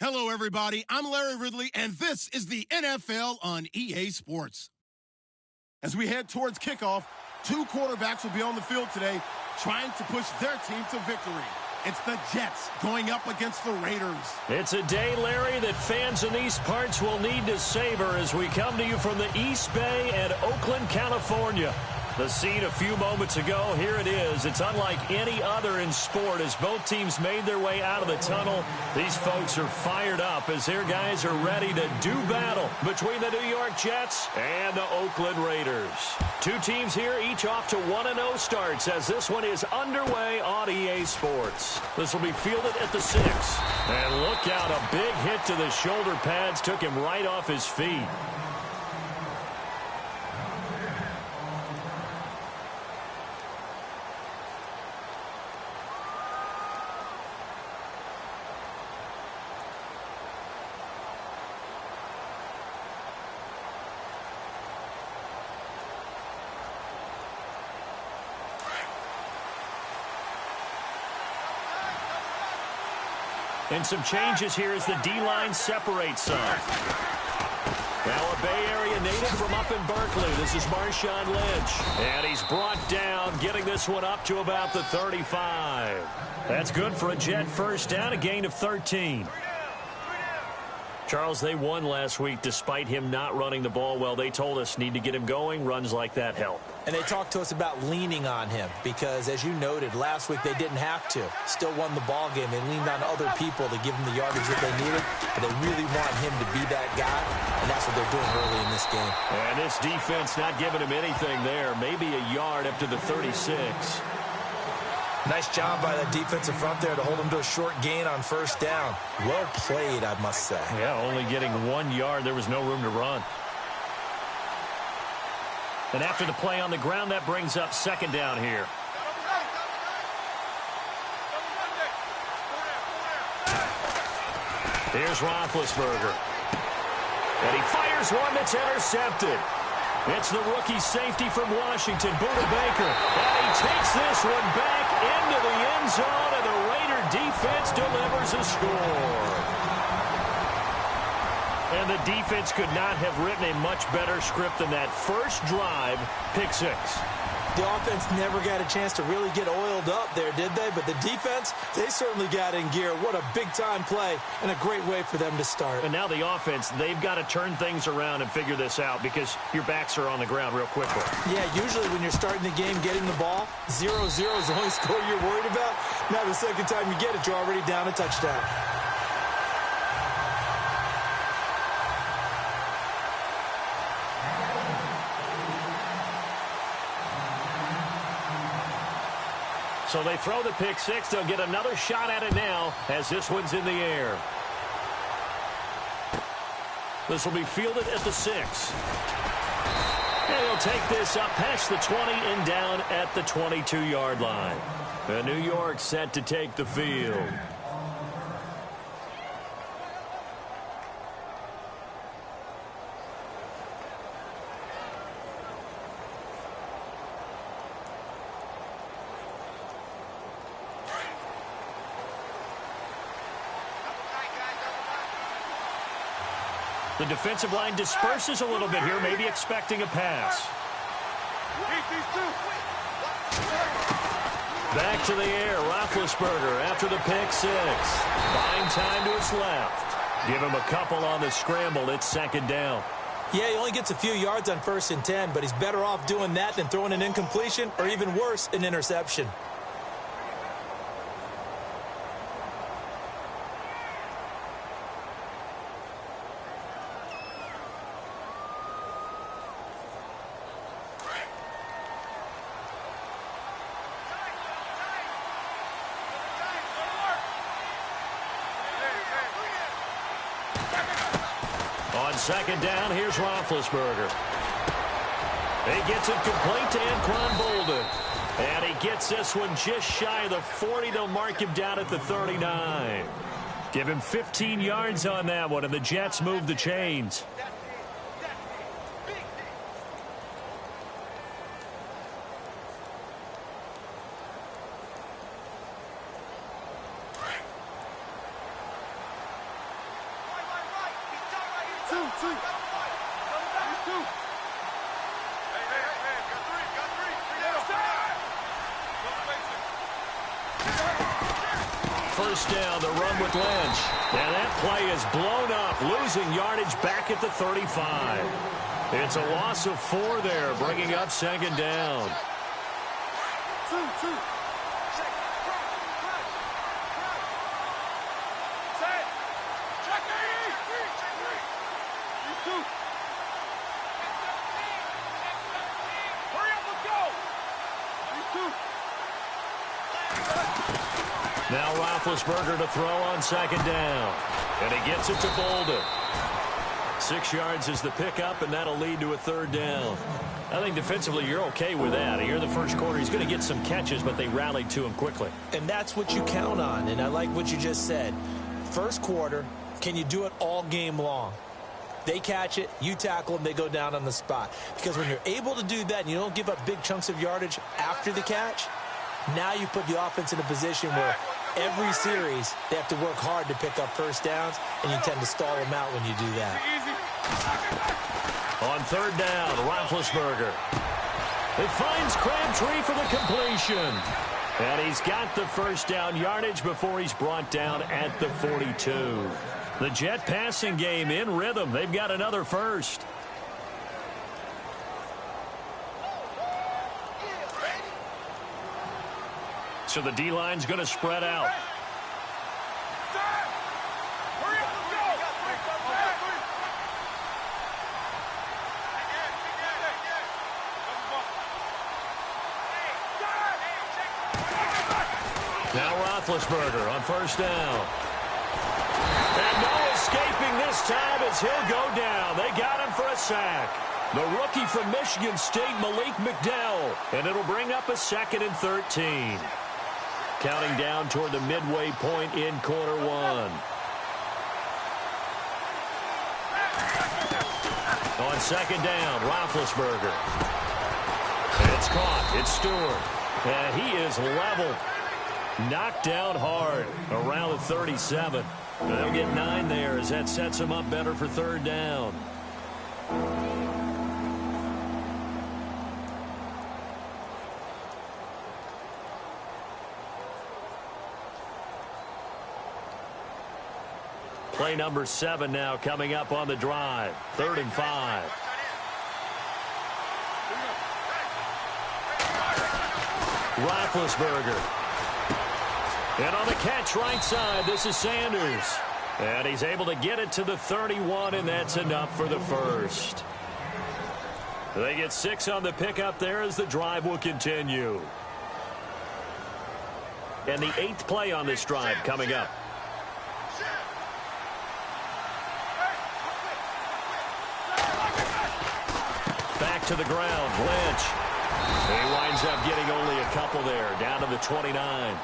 Hello, everybody. I'm Larry Ridley, and this is the NFL on EA Sports. As we head towards kickoff, two quarterbacks will be on the field today trying to push their team to victory. It's the Jets going up against the Raiders. It's a day, Larry, that fans in these parts will need to savor as we come to you from the East Bay and Oakland, California. The scene a few moments ago, here it is. It's unlike any other in sport as both teams made their way out of the tunnel. These folks are fired up as their guys are ready to do battle between the New York Jets and the Oakland Raiders. Two teams here, each off to 1-0 starts as this one is underway on EA Sports. This will be fielded at the 6. And look out, a big hit to the shoulder pads took him right off his feet. And some changes here as the D-line separates some. Now a Bay Area native from up in Berkeley. This is Marshawn Lynch. And he's brought down, getting this one up to about the 35. That's good for a Jet first down, a gain of 13. Charles, they won last week despite him not running the ball well. They told us need to get him going. Runs like that help. And they talked to us about leaning on him because, as you noted, last week they didn't have to. Still won the ball game. They leaned on other people to give them the yardage that they needed, but they really want him to be that guy, and that's what they're doing early in this game. And this defense not giving him anything there. Maybe a yard up to the 36. Nice job by that defensive front there to hold him to a short gain on first down. Well played, I must say. Yeah, only getting 1 yard. There was no room to run. And after the play on the ground, that brings up second down here. Here's Roethlisberger. And he fires one that's intercepted. It's the rookie safety from Washington, Buda Baker. And he takes this one back into the end zone, and the Raider defense delivers a score. And the defense could not have written a much better script than that. First drive, pick 6. The offense never got a chance to really get oiled up there, did they? But the defense, they certainly got in gear. What a big-time play and a great way for them to start. And now the offense, they've got to turn things around and figure this out because your backs are on the ground real quickly. Yeah, usually when you're starting the game, getting the ball, 0-0 is the only score you're worried about. Now the second time you get it, you're already down a touchdown. So they throw the pick 6. They'll get another shot at it now as this one's in the air. This will be fielded at the 6. And he'll take this up past the 20 and down at the 22-yard line. And New York set to take the field. The defensive line disperses a little bit here, maybe expecting a pass. Back to the air, Roethlisberger after the pick 6. Buying time to his left. Give him a couple on the scramble. It's second down. Yeah, he only gets a few yards on 1st and 10, but he's better off doing that than throwing an incompletion or even worse, an interception. On second down, here's Roethlisberger. He gets it complete to Anquan Bolden. And he gets this one just shy of the 40. They'll mark him down at the 39. Give him 15 yards on that one, and the Jets move the chains. First down, the run with Lynch. And that play is blown up, losing yardage back at the 35. It's a loss of 4 there, bringing up second down. Now Roethlisberger to throw on second down. And he gets it to Bolden. 6 yards is the pickup, and that'll lead to a third down. I think defensively you're okay with that. Here in the first quarter, he's going to get some catches, but they rallied to him quickly. And that's what you count on, and I like what you just said. First quarter, can you do it all game long? They catch it, you tackle them, they go down on the spot. Because when you're able to do that and you don't give up big chunks of yardage after the catch, now you put the offense in a position where every series they have to work hard to pick up first downs, and you tend to stall them out when you do that. On third down, Roethlisberger. It finds Crabtree for the completion. And he's got the first down yardage before he's brought down at the 42. The Jet passing game in rhythm. They've got another first. So the D-line's going to spread out. Now Roethlisberger on first down. And no escaping this time as he'll go down. They got him for a sack. The rookie from Michigan State, Malik McDowell. And it'll bring up a 2nd and 13. Counting down toward the midway point in quarter one. On second down, Roethlisberger. And it's caught. It's Stewart. And he is leveled. Knocked down hard around the 37. They'll get 9 there as that sets him up better for third down. Play number 7 now coming up on the drive. 3rd and 5. Roethlisberger. And on the catch right side, this is Sanders. And he's able to get it to the 31, and that's enough for the first. They get 6 on the pickup there as the drive will continue. And the 8th play on this drive coming up. Back to the ground, Lynch. He winds up getting only a couple there, down to the 29.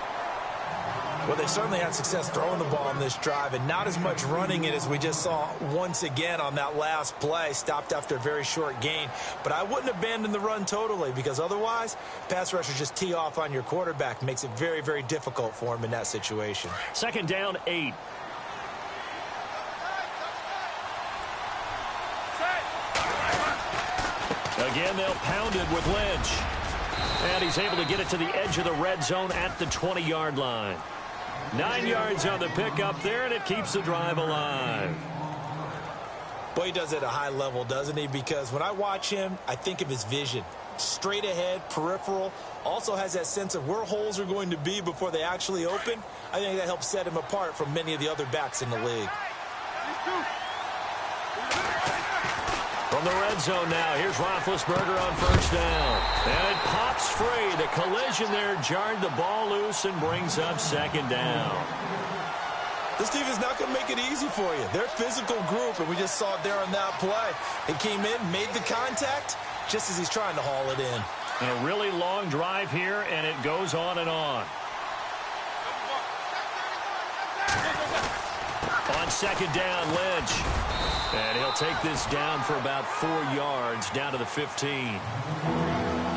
Well, they certainly had success throwing the ball on this drive and not as much running it as we just saw once again on that last play. Stopped after a very short gain. But I wouldn't abandon the run totally because otherwise, pass rushers just tee off on your quarterback. Makes it very, very difficult for him in that situation. 2nd down, 8. Again, they'll pound it with Lynch. And he's able to get it to the edge of the red zone at the 20-yard line. 9 yards on the pickup there, and it keeps the drive alive. Boy, he does it at a high level, doesn't he? Because when I watch him, I think of his vision. Straight ahead, peripheral. Also has that sense of where holes are going to be before they actually open. I think that helps set him apart from many of the other backs in the league. From the red zone now, here's Roethlisberger on first down. And it pops free. The collision there jarred the ball loose and brings up second down. This team is not going to make it easy for you. They're a physical group, and we just saw it there on that play. It came in, made the contact, just as he's trying to haul it in. And a really long drive here, and it goes on and on. On second down, Lynch. And he'll take this down for about 4 yards, down to the 15.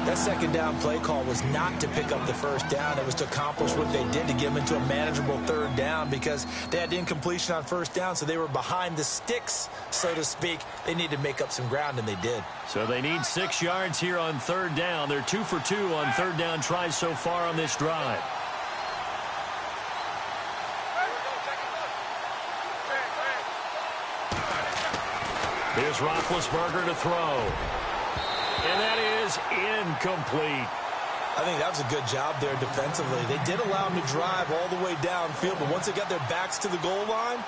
That second down play call was not to pick up the first down. It was to accomplish what they did, to get them into a manageable third down, because they had incompletion on first down, so they were behind the sticks, so to speak. They needed to make up some ground, and they did. So they need 6 yards here on third down. They're 2 for 2 on third down tries so far on this drive. Here's Roethlisberger to throw. And that is incomplete. I think that was a good job there defensively. They did allow them to drive all the way downfield, but once they got their backs to the goal line,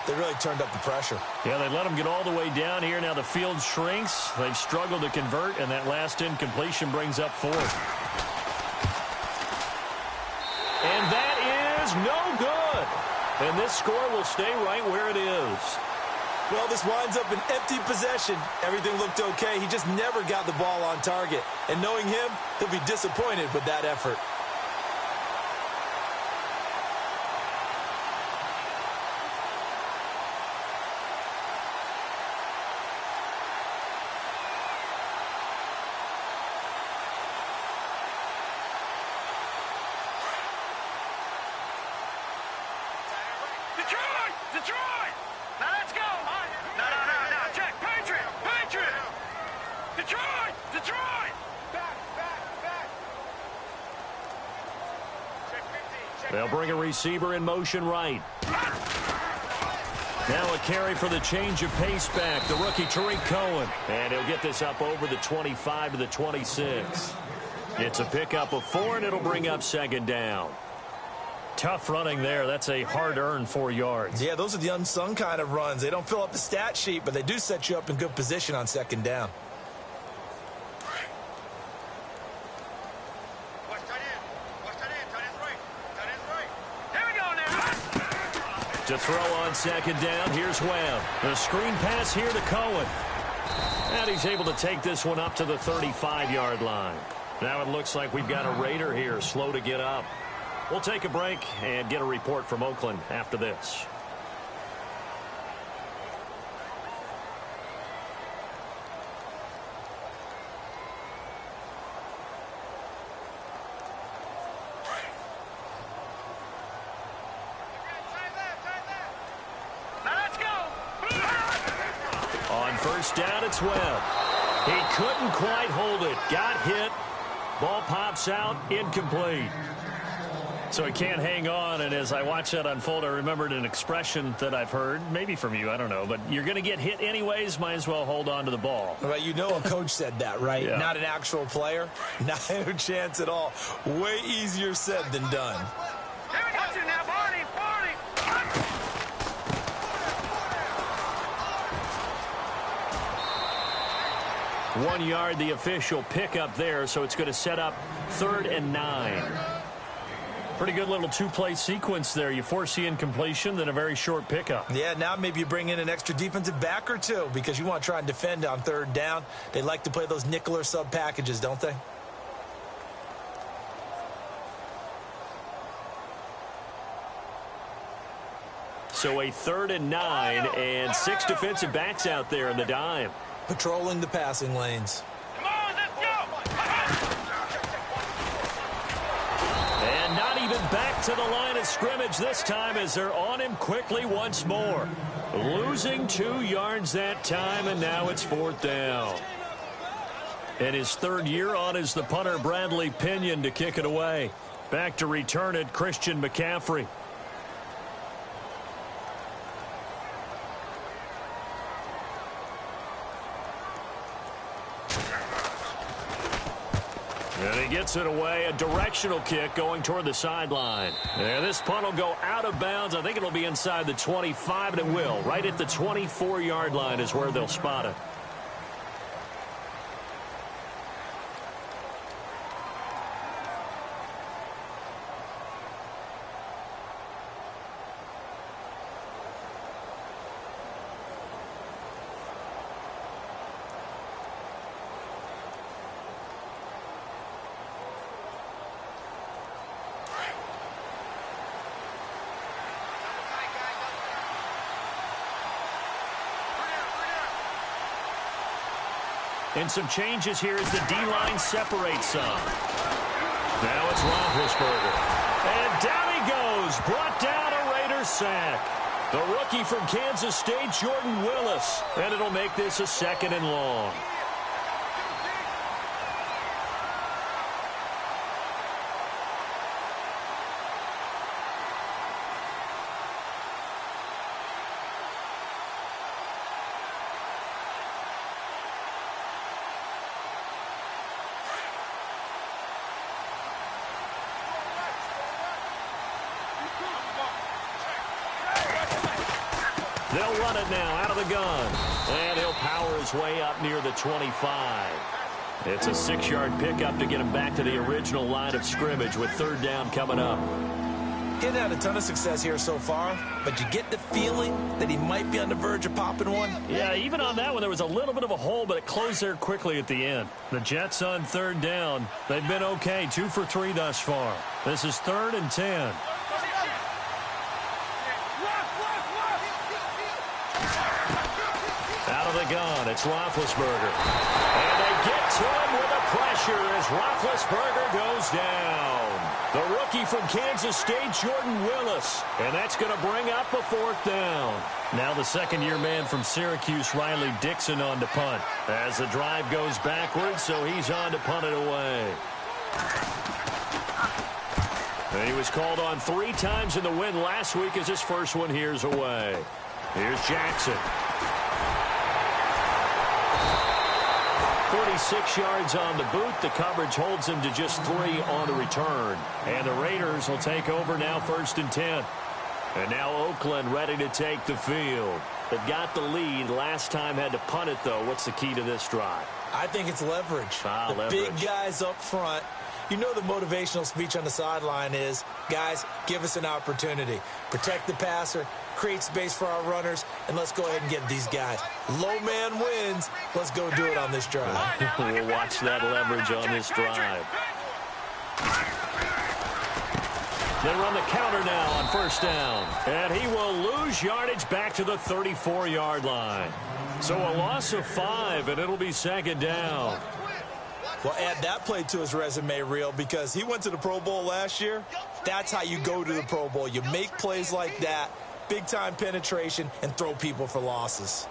they really turned up the pressure. Yeah, they let them get all the way down here. Now the field shrinks. They've struggled to convert, and that last incompletion brings up 4th. And that is no good. And this score will stay right where it is. Well, this winds up an empty possession. Everything looked okay. He just never got the ball on target. And knowing him, he'll be disappointed with that effort. Detroit! Now let's go! No, check! Patriot! Detroit! Back! Check 15. They'll bring a receiver in motion right. Now a carry for the change of pace back, the rookie Tariq Cohen. And he'll get this up over the 25 to the 26. It's a pickup of 4, and it'll bring up second down. Tough running there. That's a hard-earned 4 yards. Yeah, those are the unsung kind of runs. They don't fill up the stat sheet, but they do set you up in good position on second down. Here we go now. To throw on second down, here's Webb. The screen pass here to Cohen. And he's able to take this one up to the 35-yard line. Now it looks like we've got a Raider here, slow to get up. We'll take a break and get a report from Oakland after this. Now let's go. On first down, it's Webb. He couldn't quite hold it. Got hit. Ball pops out. Incomplete. So he can't hang on, and as I watch that unfold, I remembered an expression that I've heard, maybe from you, I don't know, but you're going to get hit anyways, might as well hold on to the ball. Well, you know a coach said that, right? Yeah. Not an actual player. Not a chance at all. Way easier said than done. Here we go now, Barney. 1 yard, the official pickup there, so it's going to set up 3rd and 9. Pretty good little two-play sequence there. You force the incompletion, then a very short pickup. Yeah, now maybe you bring in an extra defensive back or two because you want to try and defend on third down. They like to play those nickel or sub packages, don't they? So a 3rd and 9 and 6 defensive backs out there in the dime. Patrolling the passing lanes. Come on, let's go. And not even back to the line of scrimmage this time as they're on him quickly once more. Losing 2 yards that time, and now it's 4th down. And his 3rd year on is the punter Bradley Pinion to kick it away. Back to return it, Christian McCaffrey. And he gets it away, a directional kick going toward the sideline. And this punt will go out of bounds. I think it'll be inside the 25, and it will. Right at the 24-yard line is where they'll spot it. And some changes here as the D-line separates some. Now it's Roethlisberger. And down he goes. Brought down a Raiders sack. The rookie from Kansas State, Jordan Willis. And it'll make this a 2nd and long. They'll run it now out of the gun. And he'll power his way up near the 25. It's a 6-yard pickup to get him back to the original line of scrimmage with 3rd down coming up. He hasn't had a ton of success here so far, but you get the feeling that he might be on the verge of popping one. Yeah, even on that one, there was a little bit of a hole, but it closed there quickly at the end. The Jets on 3rd down. They've been okay, 2 for 3 thus far. This is 3rd and 10. Out of the gun, it's Roethlisberger. And they get to him with a pressure as Roethlisberger goes down. The rookie from Kansas State, Jordan Willis. And that's going to bring up a 4th down. Now the 2nd-year man from Syracuse, Riley Dixon, on to punt. As the drive goes backwards, so he's on to punt it away. And he was called on 3 times in the win last week as his first one here's away. Here's Jackson. 46 yards on the boot. The coverage holds him to just 3 on the return. And the Raiders will take over now, 1st and 10. And now Oakland ready to take the field. They've got the lead. Last time had to punt it, though. What's the key to this drive? I think it's leverage. The big guys up front. You know the motivational speech on the sideline is, guys, give us an opportunity. Protect the passer, create space for our runners, and let's go ahead and get these guys. Low man wins. Let's go do it on this drive. We'll watch that leverage on this drive. They run the counter now on 1st down. And he will lose yardage back to the 34-yard line. So a loss of 5, and it'll be 2nd down. Well, add that play to his resume reel because he went to the Pro Bowl last year. That's how you go to the Pro Bowl. You make plays like that, big-time penetration, and throw people for losses.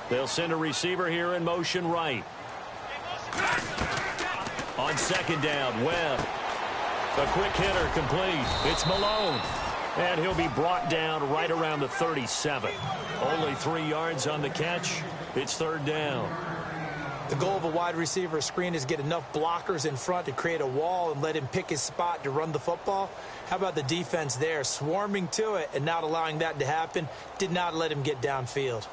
They'll send a receiver here in motion right. On 2nd down, Webb. A quick hitter complete. It's Malone. And he'll be brought down right around the 37. Only 3 yards on the catch. It's 3rd down. The goal of a wide receiver screen is get enough blockers in front to create a wall and let him pick his spot to run the football. How about the defense there? Swarming to it and not allowing that to happen. Did not let him get downfield.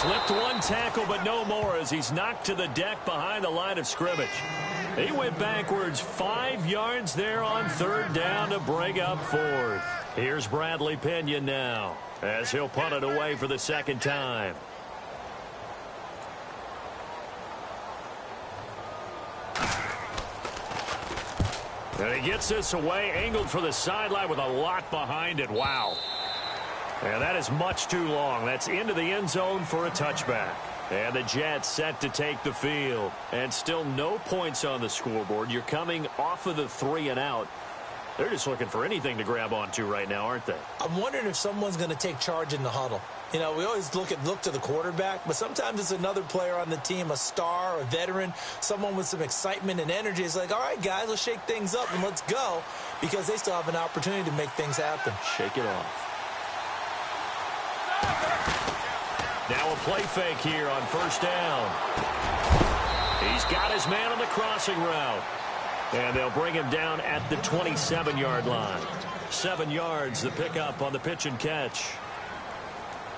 Slipped one tackle, but no more as he's knocked to the deck behind the line of scrimmage. He went backwards 5 yards there on 3rd down to bring up 4th. Here's Bradley Pinion now as he'll punt it away for the 2nd time. And he gets this away, angled for the sideline with a lot behind it. Wow. And that is much too long. That's into the end zone for a touchback. And the Jets set to take the field. And still no points on the scoreboard. You're coming off of the 3 and out. They're just looking for anything to grab onto right now, aren't they? I'm wondering if someone's going to take charge in the huddle. You know, we always look to the quarterback, but sometimes it's another player on the team, a star, a veteran, someone with some excitement and energy. It's like, all right, guys, let's shake things up and let's go, because they still have an opportunity to make things happen. Shake it off. Now a play fake here on 1st down. He's got his man on the crossing route. And they'll bring him down at the 27-yard line. 7 yards, the pickup on the pitch and catch.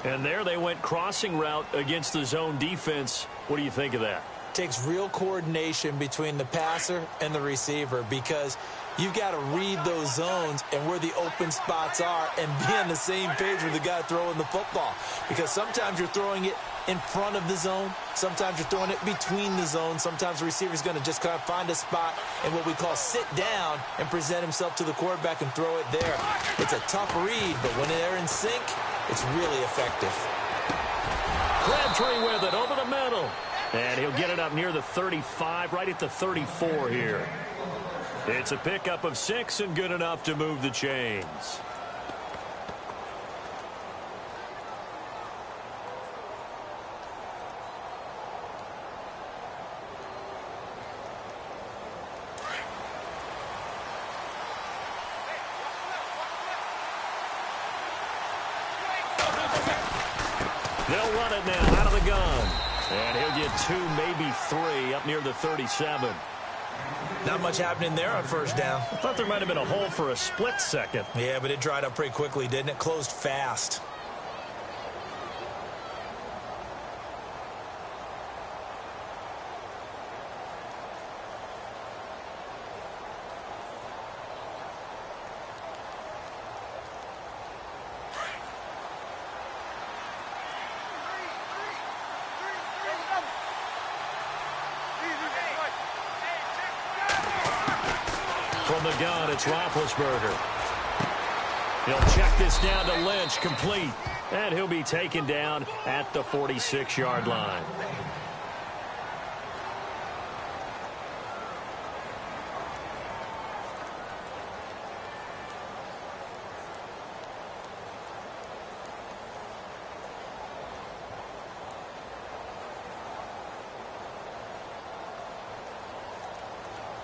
And there they went crossing route against the zone defense. What do you think of that? Takes real coordination between the passer and the receiver because you've got to read those zones and where the open spots are and be on the same page with the guy throwing the football. Because sometimes you're throwing it in front of the zone. Sometimes you're throwing it between the zones. Sometimes the receiver's going to just kind of find a spot and what we call sit down and present himself to the quarterback and throw it there. It's a tough read, but when they're in sync, it's really effective. Crabtree with it over the middle. And he'll get it up near the 35, right at the 34 here. It's a pickup of 6 and good enough to move the chains. They'll run it now out of the gun. And he'll get 2, maybe 3 up near the 37. Not much happening there on first down. I thought there might have been a hole for a split second. Yeah, but it dried up pretty quickly, didn't it? Closed fast. From the gun, it's Roethlisberger. He'll check this down to Lynch, complete. And he'll be taken down at the 46-yard line.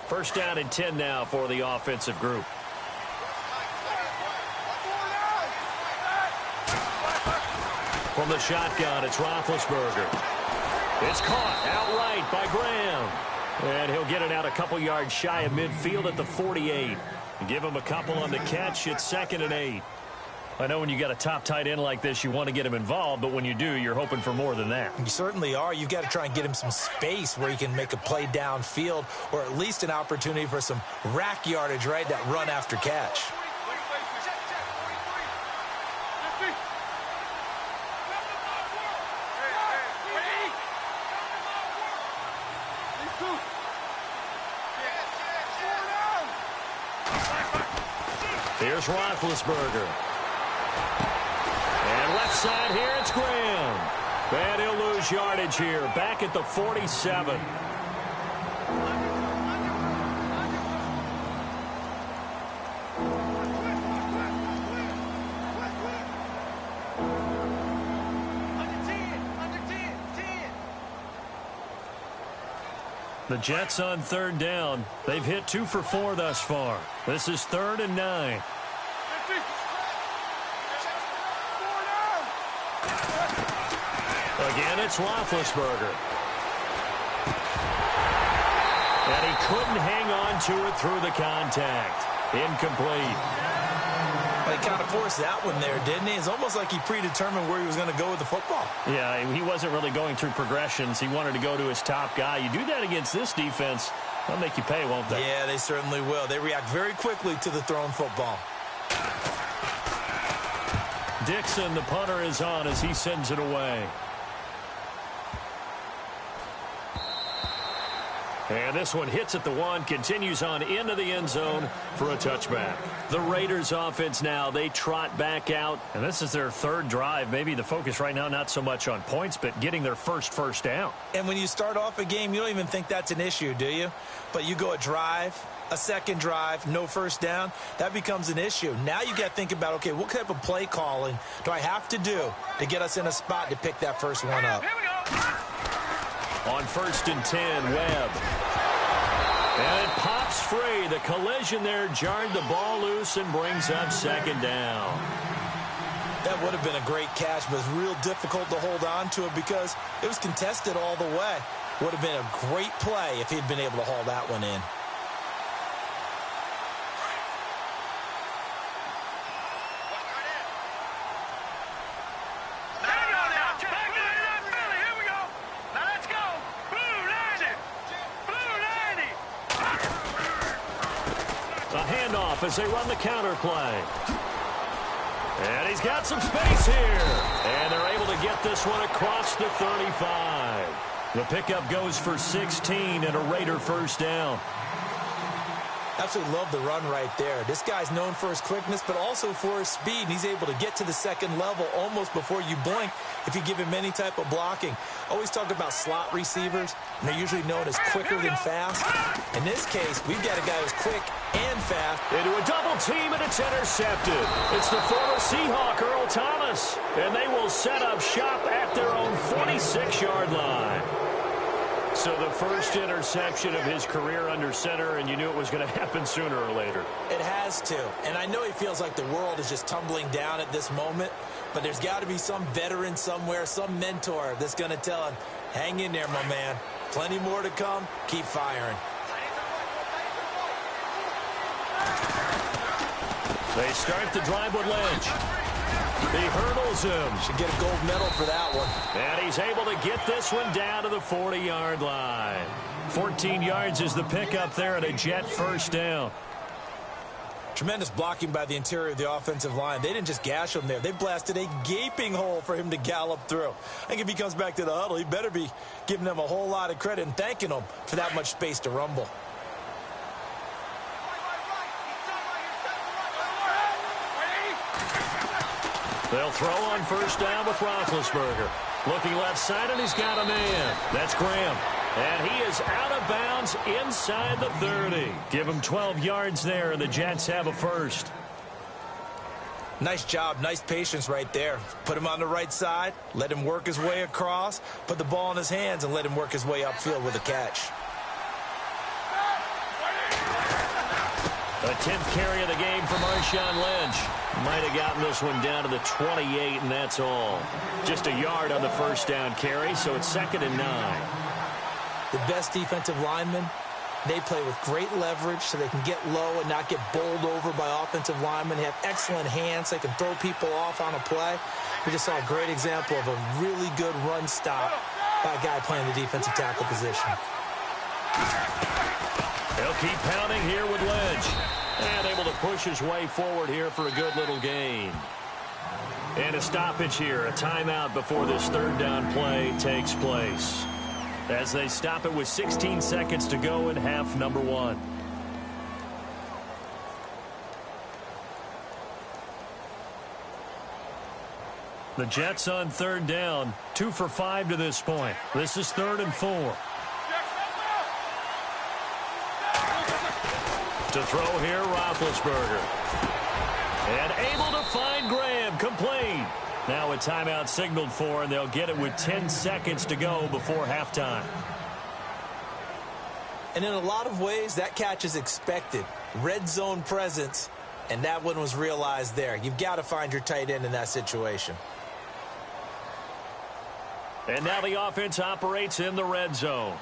First down and 10 now for the offensive group. From the shotgun, it's Roethlisberger. It's caught outright by Graham. And he'll get it out a couple yards shy of midfield at the 48. Give him a couple on the catch. It's 2nd and 8. I know when you got a top tight end like this, you want to get him involved, but when you do, you're hoping for more than that. You certainly are. You've got to try and get him some space where he can make a play downfield or at least an opportunity for some rack yardage, right? That run after catch. Here's Roethlisberger. And left side here, it's Graham. And he'll lose yardage here, back at the 47. The Jets on 3rd down. They've hit 2 for 4 thus far. This is 3rd and 9. Again, it's Roethlisberger. And he couldn't hang on to it through the contact. Incomplete. Well, he kind of forced that one there, didn't he? It's almost like he predetermined where he was going to go with the football. Yeah, he wasn't really going through progressions. He wanted to go to his top guy. You do that against this defense, they'll make you pay, won't they? Yeah, they certainly will. They react very quickly to the thrown football. Dixon, the punter, is on as he sends it away. And this one hits at the 1, continues on into the end zone for a touchback. The Raiders offense now, they trot back out, and this is their 3rd drive. Maybe the focus right now not so much on points, but getting their first down. And when you start off a game, you don't even think that's an issue, do you? But you go a drive, a 2nd drive, no first down, that becomes an issue. Now you got to think about, okay, what type of play calling do I have to do to get us in a spot to pick that first one up? On 1st and 10, Webb. And it pops free. The collision there jarred the ball loose and brings up 2nd down. That would have been a great catch, but it's real difficult to hold on to it because it was contested all the way. Would have been a great play if he'd been able to haul that one in. off as they run the counter play. And he's got some space here. And they're able to get this one across the 35. The pickup goes for 16 and a Raider first down. Absolutely love the run right there. This guy's known for his quickness, but also for his speed. And he's able to get to the second level almost before you blink if you give him any type of blocking. Always talk about slot receivers, and they're usually known as quicker than fast. In this case, we've got a guy who's quick and fast. Into a double team, and it's intercepted. It's the former Seahawk, Earl Thomas, and they will set up shop at their own 46-yard line. So the first interception of his career under center, and you knew it was going to happen sooner or later. It has to. And I know he feels like the world is just tumbling down at this moment, but there's got to be some veteran somewhere, some mentor that's going to tell him, hang in there, my man. Plenty more to come. Keep firing. They start the drive with Lynch. He hurdles him. Should get a gold medal for that one. And he's able to get this one down to the 40-yard line. 14 yards is the pickup there and a Jet first down. Tremendous blocking by the interior of the offensive line. They didn't just gash him there. They blasted a gaping hole for him to gallop through. I think if he comes back to the huddle, he better be giving them a whole lot of credit and thanking them for that much space to rumble. They'll throw on first down with Roethlisberger. Looking left side, and he's got a man. That's Graham. And he is out of bounds inside the 30. Give him 12 yards there, and the Jets have a first. Nice job, nice patience right there. Put him on the right side, let him work his way across, put the ball in his hands, and let him work his way upfield with a catch. The 10th carry of the game for Marshawn Lynch. Might have gotten this one down to the 28, and that's all. Just a yard on the first down carry, so it's 2nd and 9. The best defensive linemen, they play with great leverage so they can get low and not get bowled over by offensive linemen. They have excellent hands. They can throw people off on a play. We just saw a great example of a really good run stop by a guy playing the defensive tackle position. He'll keep pounding here with Lynch. And able to push his way forward here for a good little gain. And a stoppage here, a timeout before this third down play takes place. As they stop it with 16 seconds to go in half number 1. The Jets on third down, 2 for 5 to this point. This is 3rd and 4. To throw here, Roethlisberger. And able to find Graham, complete. Now a timeout signaled for, and they'll get it with 10 seconds to go before halftime. And in a lot of ways, that catch is expected. Red zone presence, and that one was realized there. You've got to find your tight end in that situation. And now the offense operates in the red zone.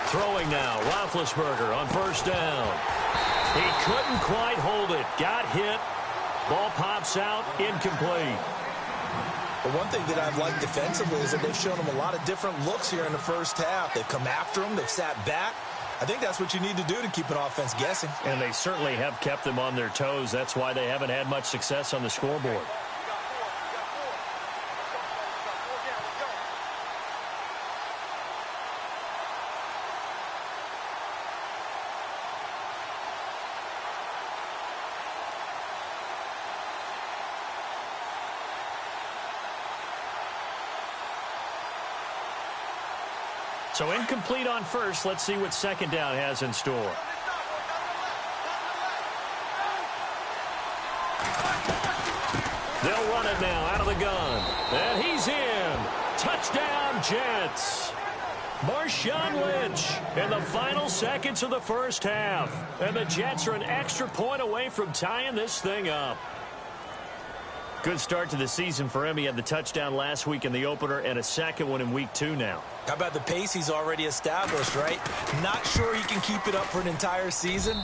Throwing now, Roethlisberger on first down. He couldn't quite hold it. Got hit. Ball pops out, incomplete. But one thing that I've liked defensively is that they've shown him a lot of different looks here in the first half. They've come after him. They've sat back. I think that's what you need to do to keep an offense guessing. And they certainly have kept them on their toes. That's why they haven't had much success on the scoreboard. So incomplete on first. Let's see what second down has in store. They'll run it now out of the gun. And he's in. Touchdown, Jets. Marshawn Lynch in the final seconds of the first half. And the Jets are an extra point away from tying this thing up. Good start to the season for him. He had the touchdown last week in the opener and a second one in week 2 now. How about the pace he's already established, right? Not sure he can keep it up for an entire season,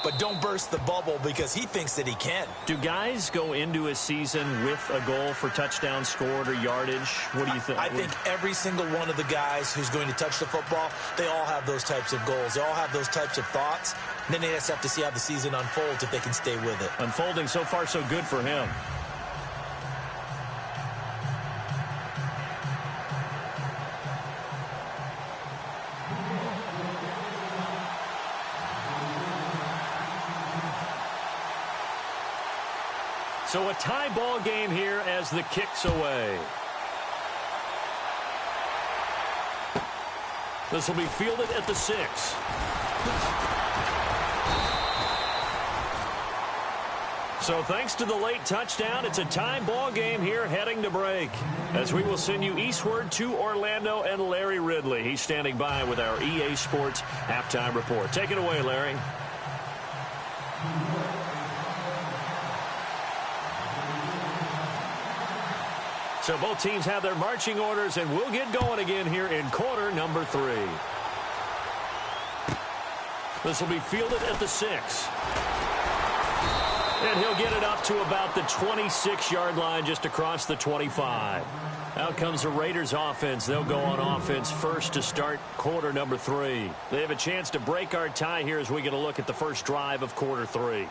but don't burst the bubble because he thinks that he can. Do guys go into a season with a goal for touchdowns scored or yardage? What do you think? I think every single one of the guys who's going to touch the football, they all have those types of goals. They all have those types of thoughts. And then they just have to see how the season unfolds if they can stay with it. Unfolding so far so good for him. So a tie ball game here as the kick's away. This will be fielded at the 6. So thanks to the late touchdown, it's a tie ball game here heading to break. As we will send you eastward to Orlando and Larry Ridley. He's standing by with our EA Sports halftime report. Take it away, Larry. So both teams have their marching orders, and we'll get going again here in quarter number 3. This will be fielded at the 6. And he'll get it up to about the 26-yard line, just across the 25. Out comes the Raiders offense. They'll go on offense first to start quarter number 3. They have a chance to break our tie here as we get a look at the first drive of quarter 3.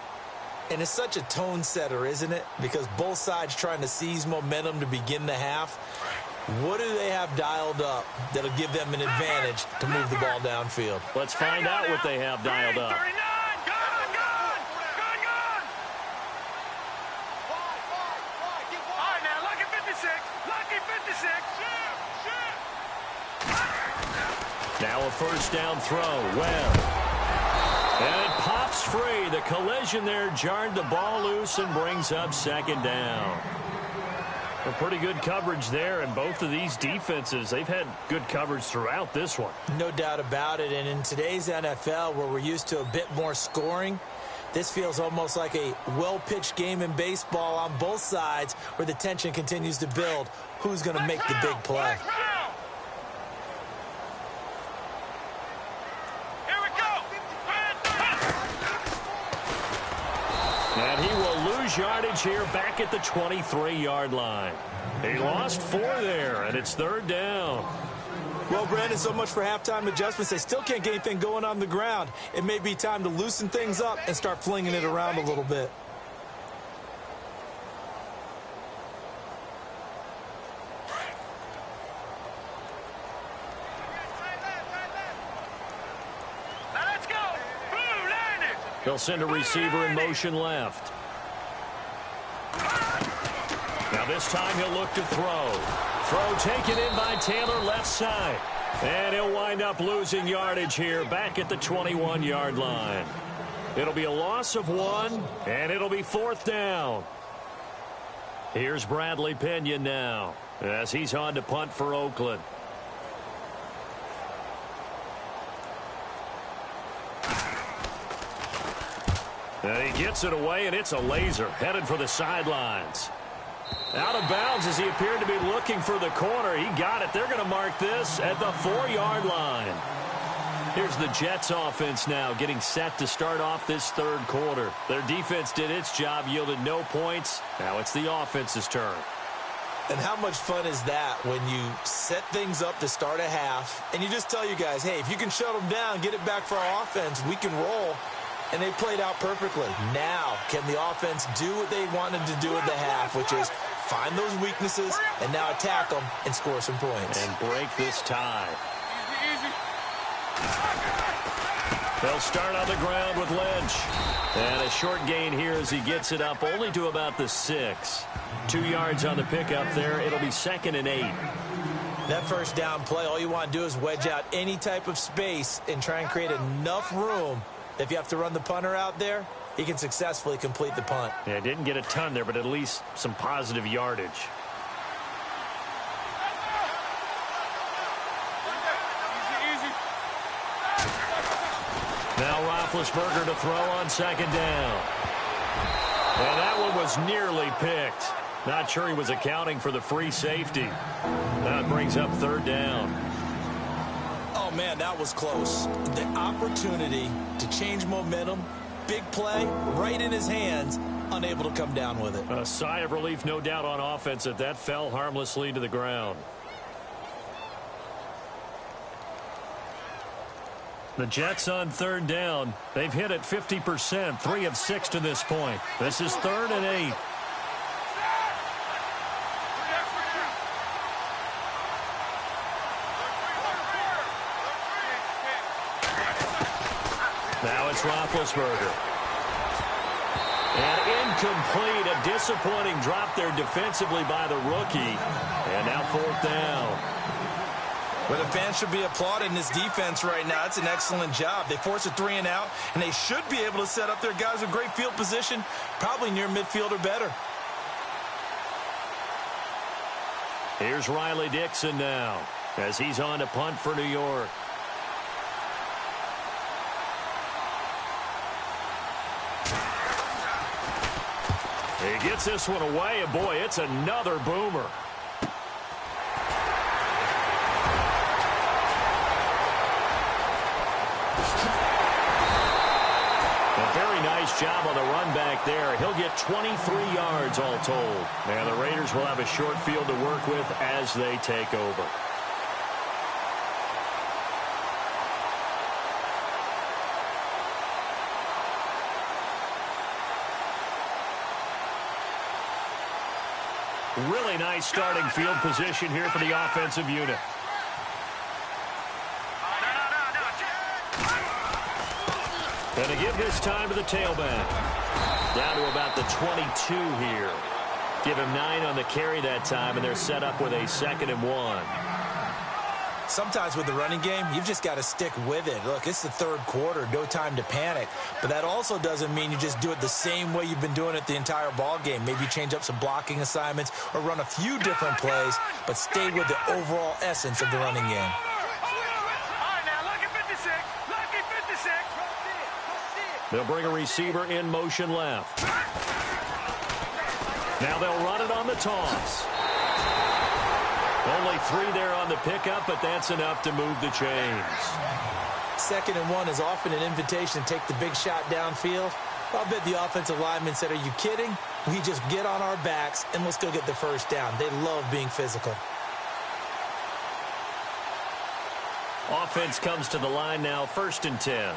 And it's such a tone setter, isn't it? Because both sides trying to seize momentum to begin the half. What do they have dialed up that'll give them an advantage to move the ball downfield? Let's find out what they have dialed up. Now a first down throw. Webb. And it pops free. The collision there jarred the ball loose and brings up second down. A pretty good coverage there, and both of these defenses, they've had good coverage throughout this one. No doubt about it, and in today's NFL, where we're used to a bit more scoring, this feels almost like a well-pitched game in baseball on both sides where the tension continues to build. Who's going to make the big play? And he will lose yardage here back at the 23-yard line. He lost 4 there, and it's third down. Well, Brandon, so much for halftime adjustments. They still can't get anything going on the ground. It may be time to loosen things up and start flinging it around a little bit. They'll send a receiver in motion left. Now this time he'll look to throw. Throw taken in by Taylor left side. And he'll wind up losing yardage here back at the 21-yard line. It'll be a loss of 1, and it'll be fourth down. Here's Bradley Pinion now as he's on to punt for Oakland. And he gets it away, and it's a laser headed for the sidelines. Out of bounds as he appeared to be looking for the corner. He got it. They're going to mark this at the 4-yard line. Here's the Jets offense now getting set to start off this third quarter. Their defense did its job, yielded no points. Now it's the offense's turn. And how much fun is that when you set things up to start a half, and you just tell you guys, hey, if you can shut them down, get it back for our offense, we can roll. And they played out perfectly. Now, can the offense do what they wanted to do at the half, which is find those weaknesses and now attack them and score some points. And break this tie. They'll start on the ground with Lynch. And a short gain here as he gets it up only to about the 6. 2 yards on the pickup there. It'll be 2nd and 8. That first down play, all you want to do is wedge out any type of space and try and create enough room. If you have to run the punter out there, he can successfully complete the punt. Yeah, didn't get a ton there, but at least some positive yardage. Now Roethlisberger to throw on second down. And that one was nearly picked. Not sure he was accounting for the free safety. That brings up third down. Oh, man, that was close. The opportunity to change momentum big play right in his hands, unable to come down with it. A sigh of relief, no doubt, on offense that that fell harmlessly to the ground. The Jets on third down. They've hit it 50%, 3 of 6 to this point. This is 3rd and 8. Now it's Roethlisberger. And incomplete. A disappointing drop there defensively by the rookie. And now 4th down. Well, the fans should be applauding this defense right now. It's an excellent job. They force a 3-and-out, and they should be able to set up their guys with great field position, probably near midfield or better. Here's Riley Dixon now as he's on to punt for New York. He gets this one away, and boy, it's another boomer. Nice job on the run back there. He'll get 23 yards all told. And the Raiders will have a short field to work with as they take over. Really nice starting field position here for the offensive unit. And to give this time to the tailback. Down to about the 22 here. Give him 9 on the carry that time, and they're set up with a 2nd and 1. Sometimes with the running game, you've just got to stick with it. Look, it's the 3rd quarter, no time to panic. But that also doesn't mean you just do it the same way you've been doing it the entire ball game. Maybe change up some blocking assignments or run a few different plays, but stay with the overall essence of the running game. They'll bring a receiver in motion left. Now they'll run it on the toss. Only 3 there on the pickup, but that's enough to move the chains. 2nd and 1 is often an invitation to take the big shot downfield. I'll bet the offensive lineman said, "Are you kidding? We just get on our backs and let's go get the first down." They love being physical. Offense comes to the line now, 1st and 10.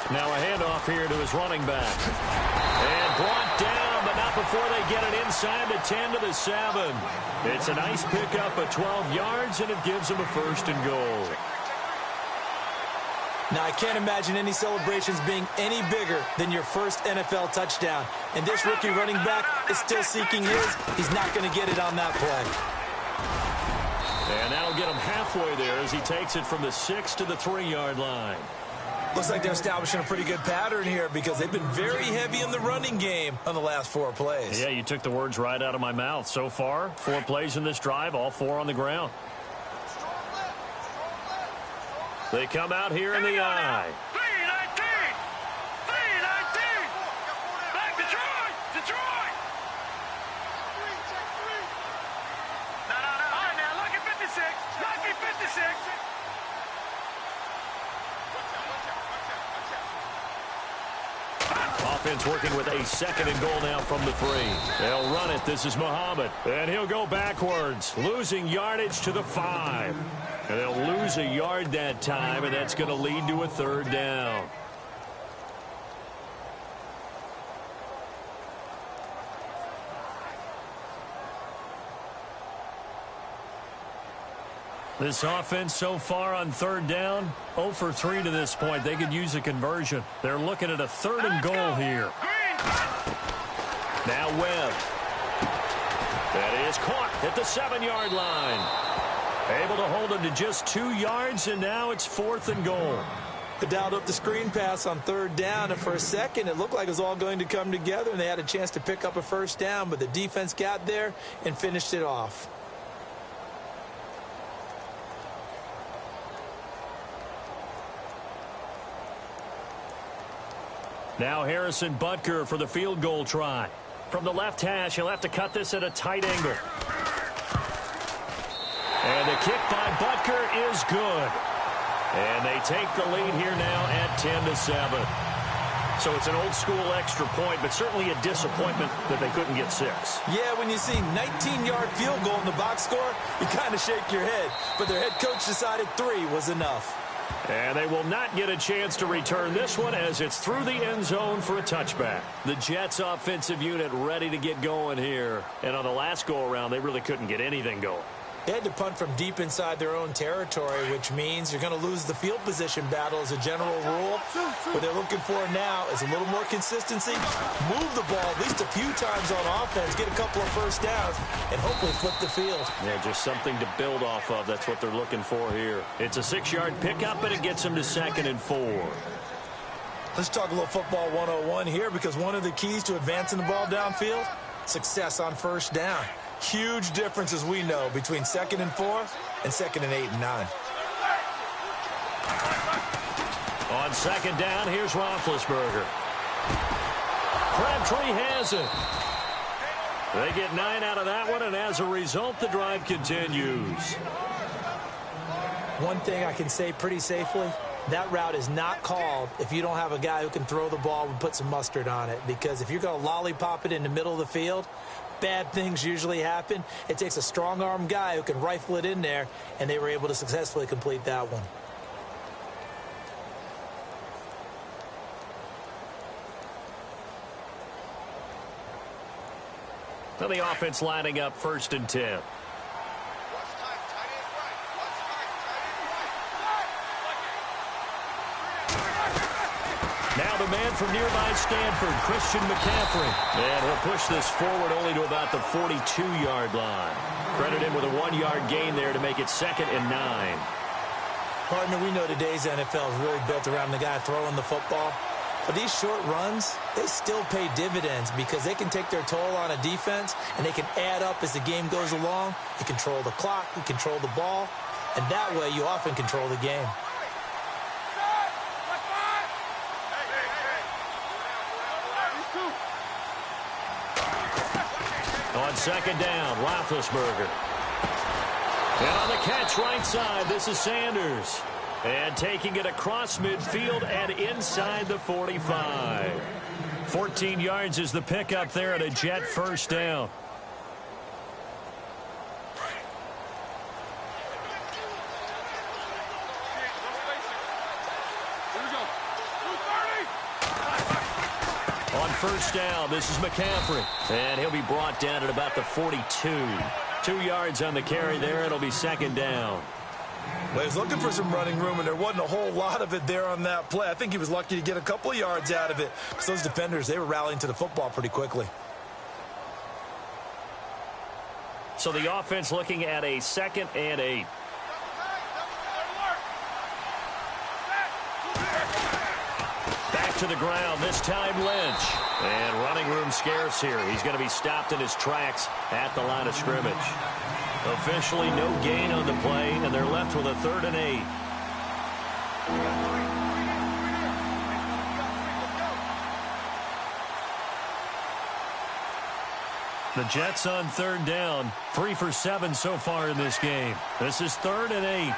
Now a handoff here to his running back. And brought down, but not before they get it inside the 10 to the 7. It's a nice pickup of 12 yards, and it gives them a 1st and goal. Now, I can't imagine any celebrations being any bigger than your first NFL touchdown. And this rookie running back is still seeking his. He's not going to get it on that play. And that'll get him halfway there as he takes it from the 6 to the 3-yard line. Looks like they're establishing a pretty good pattern here because they've been very heavy in the running game on the last 4 plays. Yeah, you took the words right out of my mouth. So far, 4 plays in this drive, all 4 on the ground. They come out here in the eye. 3-19! 3-19! Back Detroit! Detroit! No. All right, now, lucky 56. Lucky 56. Offense working with a 2nd and goal now from the 3. They'll run it. This is Muhammad. And he'll go backwards, losing yardage to the 5. And they'll lose a yard that time, and that's going to lead to a 3rd down. This offense so far on 3rd down, 0 for 3 to this point. They could use a conversion. They're looking at a 3rd and goal here. Now Webb. That is caught at the 7-yard line. Able to hold him to just 2 yards, and now it's 4th and goal. They dialed up the screen pass on 3rd down, and for a second it looked like it was all going to come together, and they had a chance to pick up a 1st down, but the defense got there and finished it off. Now Harrison Butker for the field goal try. From the left hash, he'll have to cut this at a tight angle. And the kick by Butker is good. And they take the lead here now at 10-7. So it's an old-school extra point, but certainly a disappointment that they couldn't get 6. Yeah, when you see 19-yard field goal in the box score, you kind of shake your head. But their head coach decided 3 was enough. And they will not get a chance to return this one as it's through the end zone for a touchback. The Jets offensive unit ready to get going here. And on the last go-around, they really couldn't get anything going. They had to punt from deep inside their own territory, which means you're going to lose the field position battle as a general rule. What they're looking for now is a little more consistency, move the ball at least a few times on offense, get a couple of first downs, and hopefully flip the field. Yeah, just something to build off of. That's what they're looking for here. It's a 6-yard pickup, and it gets them to 2nd and 4. Let's talk a little football 101 here, because one of the keys to advancing the ball downfield, success on first down. Huge difference, as we know, between 2nd and 4 and 2nd and 8 and 9. On 2nd down, here's Roethlisberger. Crabtree has it. They get 9 out of that one, and as a result, the drive continues. One thing I can say pretty safely, that route is not called if you don't have a guy who can throw the ball and put some mustard on it. Because if you're going to lollipop it in the middle of the field, bad things usually happen. It takes a strong-arm guy who can rifle it in there, and they were able to successfully complete that one. Now the offense lining up 1st and 10. Now the man from nearby Stanford, Christian McCaffrey. And he'll push this forward only to about the 42-yard line. Credit him with a 1-yard gain there to make it 2nd and 9. Partner, we know today's NFL is really built around the guy throwing the football. But these short runs, they still pay dividends because they can take their toll on a defense, and they can add up as the game goes along. You control the clock, you control the ball, and that way you often control the game. On 2nd down, Roethlisberger. And on the catch right side, this is Sanders. And taking it across midfield and inside the 45. 14 yards is the pickup there at a Jet 1st down. On 1st down, this is McCaffrey. And he'll be brought down at about the 42. 2 yards on the carry there. It'll be 2nd down. Well, he was looking for some running room, and there wasn't a whole lot of it there on that play. I think he was lucky to get a couple of yards out of it. So those defenders, they were rallying to the football pretty quickly. So the offense looking at a 2nd and 8. Back to the ground, this time Lynch. And running room scarce here. He's going to be stopped in his tracks at the line of scrimmage. Officially no gain on the play, and they're left with a 3rd and 8. The Jets on 3rd down, 3 for 7 so far in this game. This is 3rd and 8.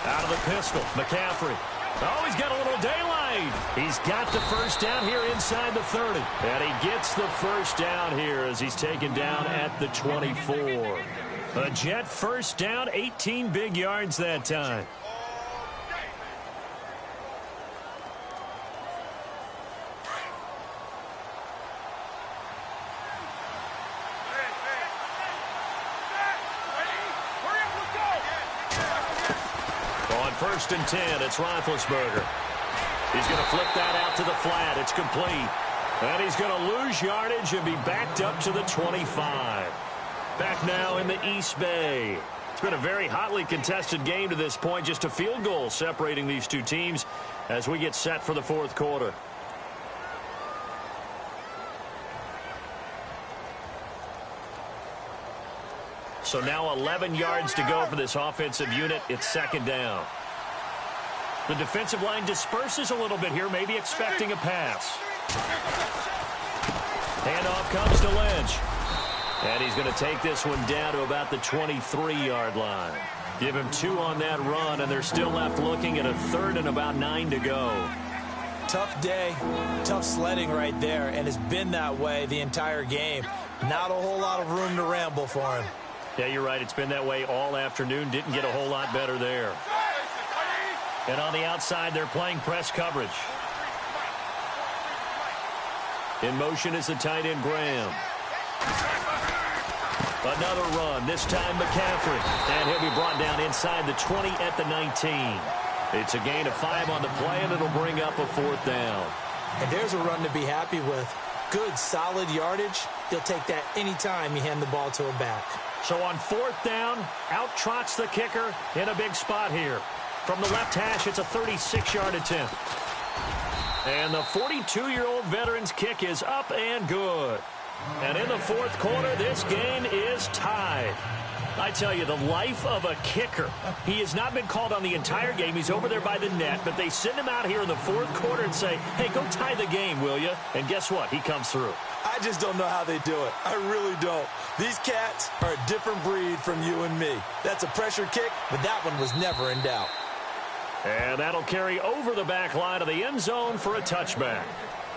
Out of the pistol, McCaffrey. Oh, he's got a little daylight. He's got the 1st down here inside the 30. And he gets the 1st down here as he's taken down at the 24. A Jet 1st down, 18 big yards that time. On 1st and 10, it's Roethlisberger. He's going to flip that out to the flat. It's complete. And he's going to lose yardage and be backed up to the 25. Back now in the East Bay. It's been a very hotly contested game to this point. Just a field goal separating these two teams as we get set for the 4th quarter. So now 11 yards to go for this offensive unit. It's 2nd down. The defensive line disperses a little bit here, maybe expecting a pass. Handoff comes to Lynch. And he's going to take this one down to about the 23-yard line. Give him 2 on that run, and they're still left looking at a 3rd and about 9 to go. Tough day, tough sledding right there, and it's been that way the entire game. Not a whole lot of room to ramble for him. Yeah, you're right. It's been that way all afternoon. Didn't get a whole lot better there. And on the outside, they're playing press coverage. In motion is the tight end, Graham. Another run, this time McCaffrey. And he'll be brought down inside the 20 at the 19. It's a gain of 5 on the play, and it'll bring up a 4th down. And there's a run to be happy with. Good, solid yardage. He'll take that anytime you hand the ball to a back. So on 4th down, out trots the kicker in a big spot here. From the left hash, it's a 36-yard attempt. And the 42-year-old veteran's kick is up and good. And in the 4th quarter, this game is tied. I tell you, the life of a kicker. He has not been called on the entire game. He's over there by the net, but they send him out here in the 4th quarter and say, hey, go tie the game, will you? And guess what? He comes through. I just don't know how they do it. I really don't. These cats are a different breed from you and me. That's a pressure kick, but that one was never in doubt. And that'll carry over the back line of the end zone for a touchback.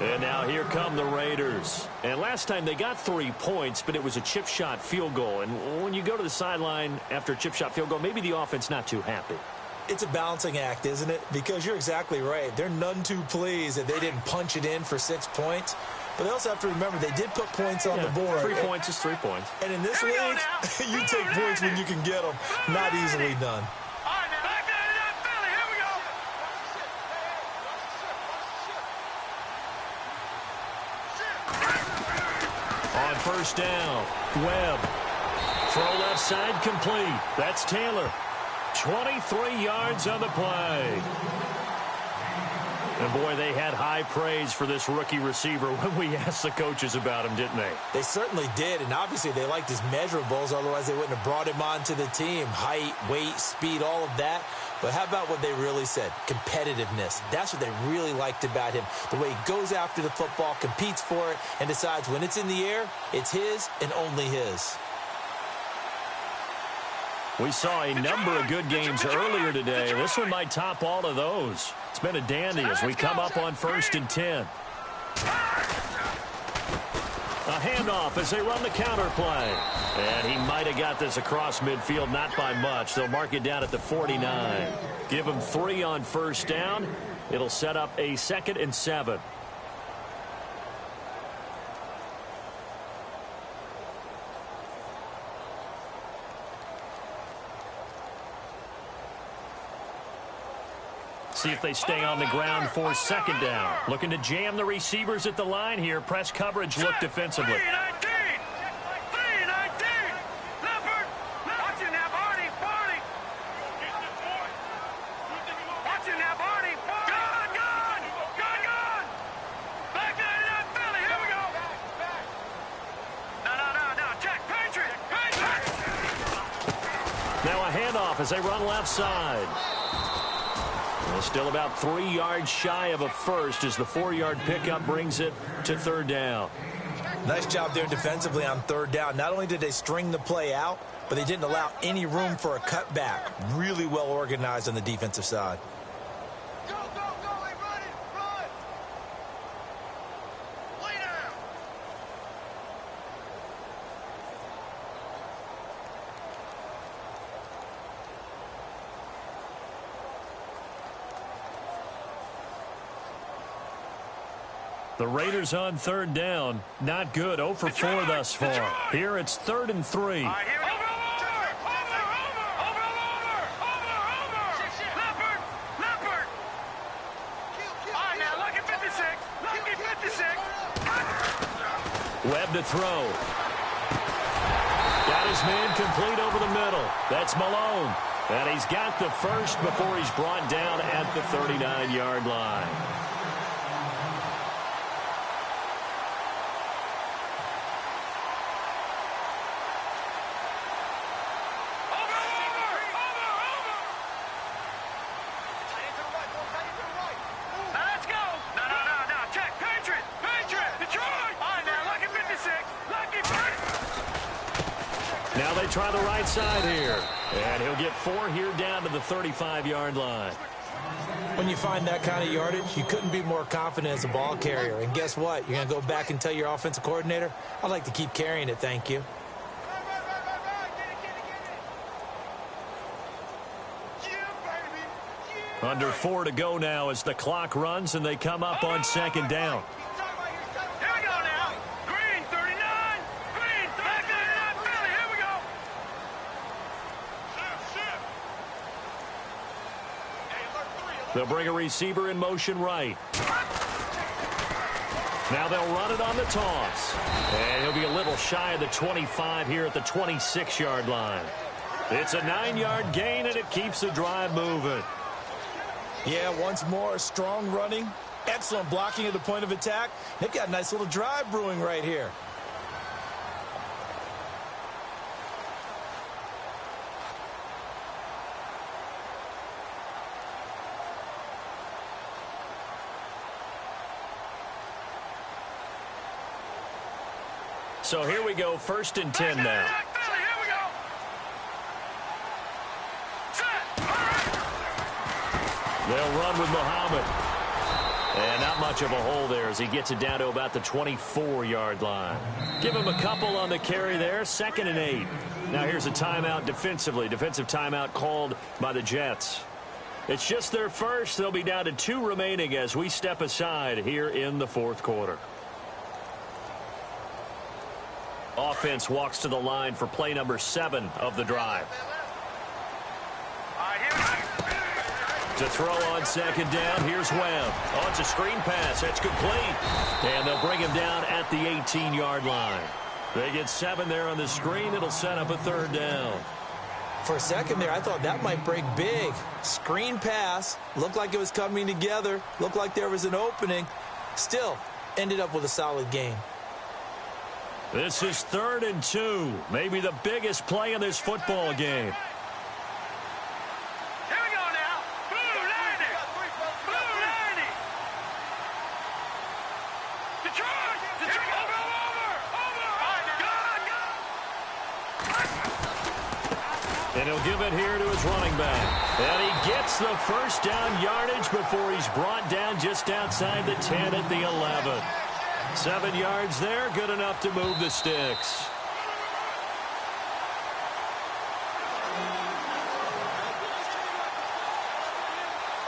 And now here come the Raiders. And last time they got 3 points, but it was a chip shot field goal. And when you go to the sideline after a chip shot field goal, maybe the offense not too happy. It's a balancing act, isn't it? Because you're exactly right. They're none too pleased that they didn't punch it in for 6 points. But they also have to remember they did put points on the board. 3 points is 3 points. And in this league, you take points when you can get them. Not easily done. On 1st down, Webb. Throw left side complete. That's Taylor. 23 yards on the play. And, boy, they had high praise for this rookie receiver when we asked the coaches about him, didn't they? They certainly did, and obviously they liked his measurables. Otherwise, they wouldn't have brought him onto the team. Height, weight, speed, all of that. But how about what they really said? Competitiveness. That's what they really liked about him. The way he goes after the football, competes for it, and decides when it's in the air, it's his and only his. We saw a number of good games earlier today. This one might top all of those. It's been a dandy as we come up on 1st and 10. A handoff as they run the counter play. And he might have got this across midfield, not by much. They'll mark it down at the 49. Give him 3 on 1st down. It'll set up a 2nd and 7. See if they stay on the ground for 2nd down. Looking to jam the receivers at the line here. Press coverage, look defensively. Now a handoff as they run left side. Still about 3 yards shy of a first as the 4-yard pickup brings it to 3rd down. Nice job there defensively on 3rd down. Not only did they string the play out, but they didn't allow any room for a cutback. Really well organized on the defensive side. The Raiders on 3rd down. Not good. 0 for 4 thus far. Here it's 3rd and 3. Webb to throw. Got his man complete over the middle. That's Malone. And he's got the first before he's brought down at the 39-yard line. Now they try the right side here. And he'll get 4 here down to the 35-yard line. When you find that kind of yardage, you couldn't be more confident as a ball carrier. And guess what? You're going to go back and tell your offensive coordinator, I'd like to keep carrying it, thank you. Under 4 to go now as the clock runs and they come up on second down. Here we go now. Green, 39. Green, 39. Billy, here we go. They'll bring a receiver in motion right. Now they'll run it on the toss. And he'll be a little shy of the 25 here at the 26-yard line. It's a 9-yard gain, and it keeps the drive moving. Yeah, once more, strong running, excellent blocking at the point of attack. They've got a nice little drive brewing right here. So here we go, 1st and 10 now. They'll run with Muhammad. And not much of a hole there as he gets it down to about the 24-yard line. Give him a couple on the carry there, 2nd and 8. Now here's a timeout defensively. Defensive timeout called by the Jets. It's just their first. They'll be down to 2 remaining as we step aside here in the 4th quarter. Offense walks to the line for play number 7 of the drive. To throw on 2nd down, here's Webb. Oh, it's a screen pass. It's complete. And they'll bring him down at the 18-yard line. They get 7 there on the screen. It'll set up a 3rd down. For a second there, I thought that might break big. Screen pass. Looked like it was coming together. Looked like there was an opening. Still, ended up with a solid gain. This is 3rd and 2. Maybe the biggest play in this football game. And he'll give it here to his running back. And he gets the 1st down yardage before he's brought down just outside the 10 at the 11. 7 yards there, good enough to move the sticks.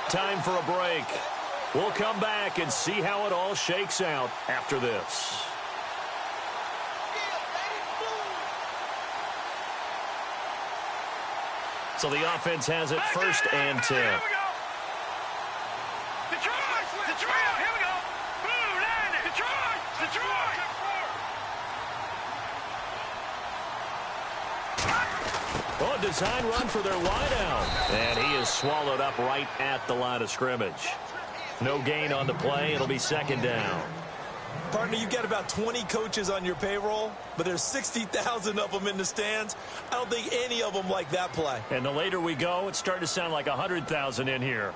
Time for a break. We'll come back and see how it all shakes out after this. So the offense has it 1st and 10. Here we go. Detroit! Detroit! Here we go. Blue 90. Detroit! Detroit! Oh, design run for their wideout. And he is swallowed up right at the line of scrimmage. No gain on the play. It'll be 2nd down. Partner, you've got about 20 coaches on your payroll, but there's 60,000 of them in the stands. I don't think any of them like that play. And the later we go, it's starting to sound like 100,000 in here.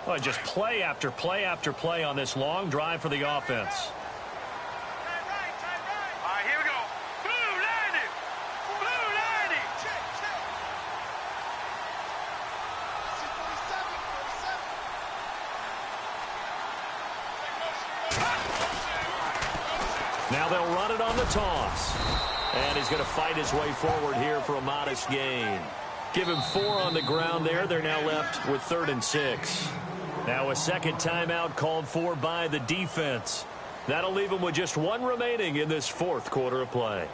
Oh, just play after play after play on this long drive for the offense. All right, here we go. Blue 90. Blue 90. Now they'll run it on the toss. And he's going to fight his way forward here for a modest gain. Give him 4 on the ground there. They're now left with 3rd and 6. Now a 2nd timeout called for by the defense. That'll leave him with just 1 remaining in this 4th quarter of play.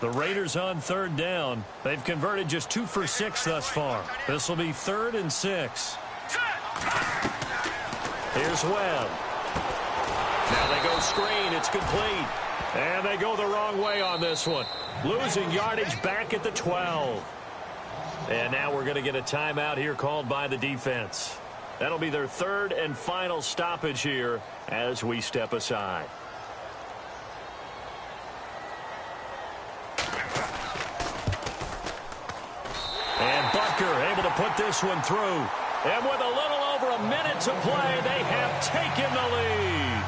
The Raiders on 3rd down. They've converted just 2 for 6 thus far. This will be 3rd and 6. Here's Webb. Now they go screen. It's complete. And they go the wrong way on this one. Losing yardage back at the 12. And now we're going to get a timeout here called by the defense. That'll be their 3rd and final stoppage here as we step aside. Butker able to put this one through. And with a little over a minute to play, they have taken the lead.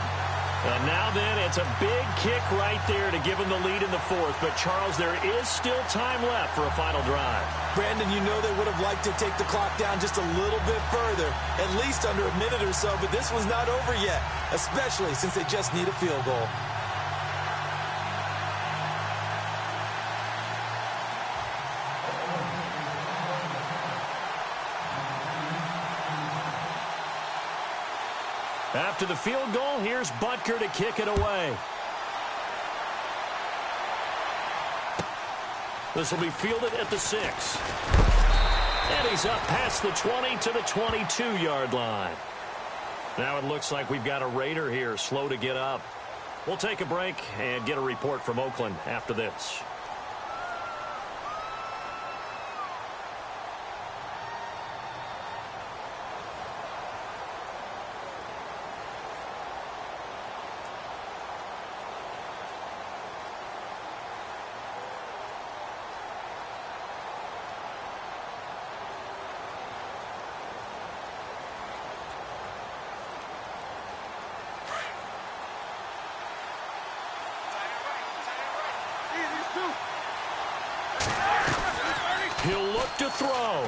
And now then, it's a big kick right there to give them the lead in the fourth. But, Charles, there is still time left for a final drive. Brandon, you know they would have liked to take the clock down just a little bit further, at least under a minute or so. But this was not over yet, especially since they just need a field goal. After the field goal, here's Butker to kick it away. This will be fielded at the 6. And he's up past the 20 to the 22-yard line. Now it looks like we've got a Raider here, slow to get up. We'll take a break and get a report from Oakland after this. He'll look to throw.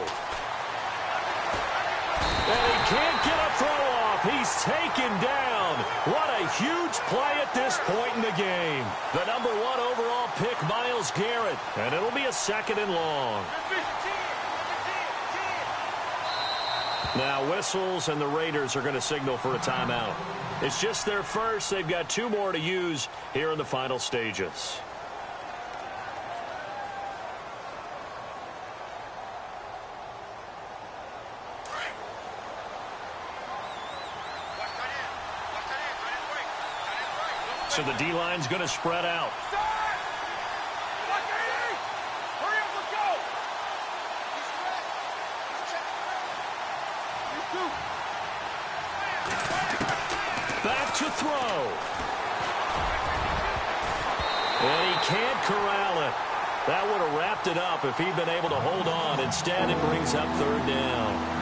And he can't get a throw off. He's taken down. What a huge play at this point in the game. The #1 overall pick, Myles Garrett. And it'll be a 2nd and long. Now whistles, and the Raiders are going to signal for a timeout. It's just their first. They've got 2 more to use here in the final stages. So the D-line's going to spread out. Back to throw. And he can't corral it. That would have wrapped it up if he'd been able to hold on. Instead, it brings up 3rd down.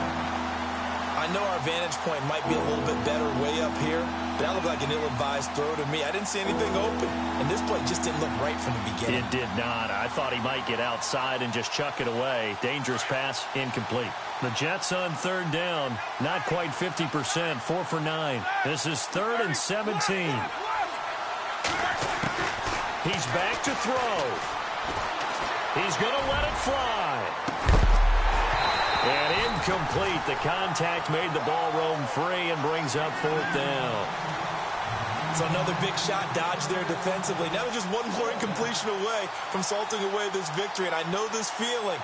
I know our vantage point might be a little bit better way up here, but that looked like an ill-advised throw to me. I didn't see anything open, and this play just didn't look right from the beginning. It did not. I thought he might get outside and just chuck it away. Dangerous pass, incomplete. The Jets on 3rd down, not quite 50%, 4 for 9. This is 3rd and 17. He's back to throw. He's going to let it fly. And incomplete. The contact made the ball roam free and brings up 4th down. So another big shot dodged there defensively. Now they're just one more incompletion away from salting away this victory. And I know this feeling.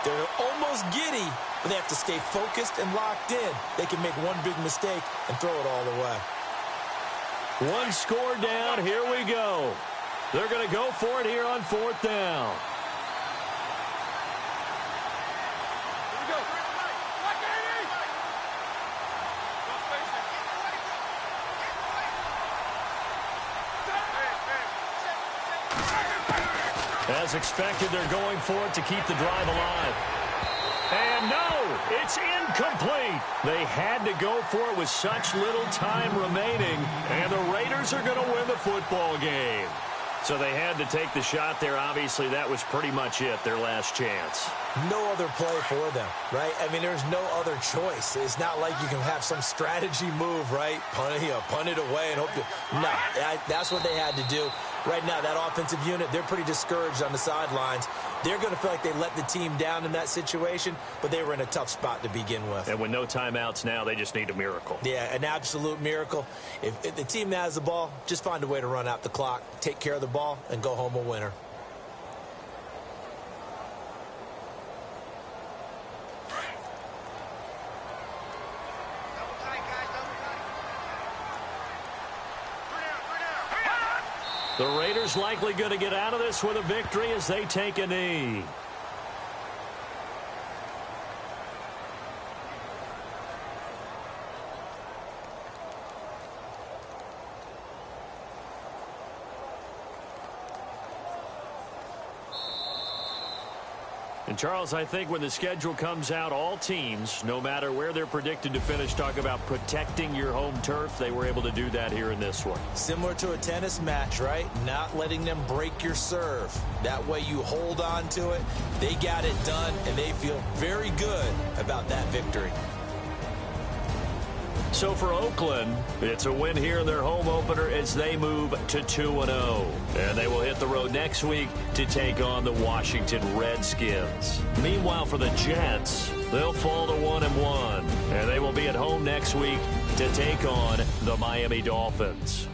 They're almost giddy, but they have to stay focused and locked in. They can make one big mistake and throw it all away. 1 score down. Here we go. They're going to go for it here on 4th down. As expected, they're going for it to keep the drive alive. And no, it's incomplete. They had to go for it with such little time remaining, and the Raiders are going to win the football game. So they had to take the shot there. Obviously, that was pretty much it, their last chance. No other play for them, right? I mean, there's no other choice. It's not like you can have some strategy move, right? Punt it away and hope you... No, that's what they had to do. Right now, that offensive unit, they're pretty discouraged on the sidelines. They're going to feel like they let the team down in that situation, but they were in a tough spot to begin with. And with no timeouts now, they just need a miracle. Yeah, an absolute miracle. If the team has the ball, just find a way to run out the clock, take care of the ball, and go home a winner. The Raiders likely going to get out of this with a victory as they take a knee. And, Charles, I think when the schedule comes out, all teams, no matter where they're predicted to finish, talk about protecting your home turf. They were able to do that here in this one. Similar to a tennis match, right? Not letting them break your serve. That way you hold on to it. They got it done, and they feel very good about that victory. So for Oakland, it's a win here in their home opener as they move to 2-0. And they will hit the road next week to take on the Washington Redskins. Meanwhile, for the Jets, they'll fall to 1-1. And they will be at home next week to take on the Miami Dolphins.